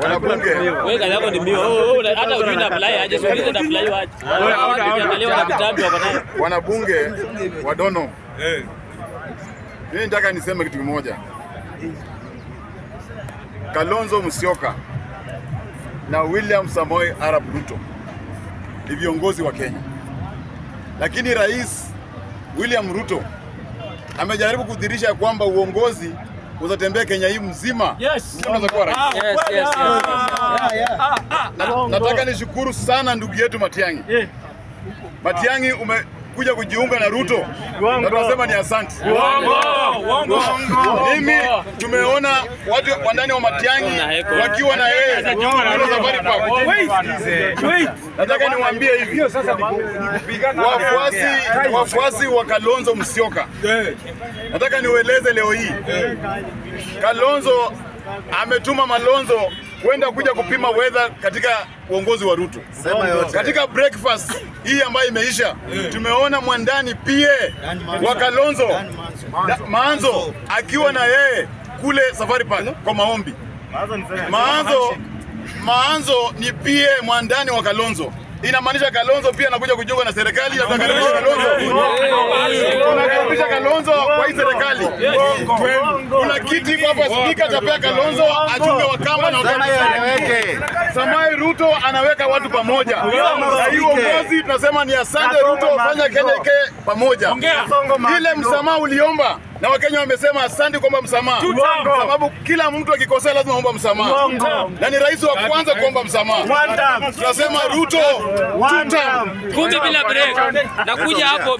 Wanabunge. Wewe kazi yako ni mbio. Hata ujui apply aje, sio ndio apply waje. Angalia wana vitabu hapa naye. Wanabunge wadono. Mimi nataka niseme kitu kimoja. Kalonzo Musyoka na William Samoei Arap Ruto ni viongozi wa Kenya. Lakini Rais William Ruto amejaribu kudhihirisha kwamba uongozi uzatembea Kenya hii mzima. Yes. Unaweza kuwa rais. Yes. Nataka nishukuru sana ndugu yetu Matiang'i. Matiang'i umekuja kujiunga na Ruto. Na tunasema ni asante. Mimi tumeona watu wandani wa Matiang'i wakiwa na yeye Safari Park. Nataka niwaambie hivi. Wafuasi wa Kalonzo Musyoka. Nataka niwaeleze leo hii. Kalonzo ametuma Malonzo kwenda kuja kupima weather katika uongozi wa Ruto. Katika breakfast hii ambayo imeisha, tumeona mwandani pia wa Kalonzo Maanzo akiwa na yeye kule Safari Park kwa maombi. Maanzo ni pia mwandani wa Kalonzo. Inamaanisha Kalonzo pia anakuja kujiunga na serikali. Tunakaribisha Kalonzo kwa hii serikali. Kuna kiti hapa, spika tapea Kalonzo ajunge Wakamba na Wakamba. Samoei Ruto anaweka watu pamoja. Na hiyo uongozi tunasema ni asante Ruto, fanya Kenya ike pamoja. Ile msamaha uliomba na Wakenya wamesema asante kwamba msamaha. Sababu kila mtu akikosea lazima aombe msamaha. Na ni rais wa kwanza kuomba msamaha. Tunasema Ruto, kumbe bila break. Nakuja hapo.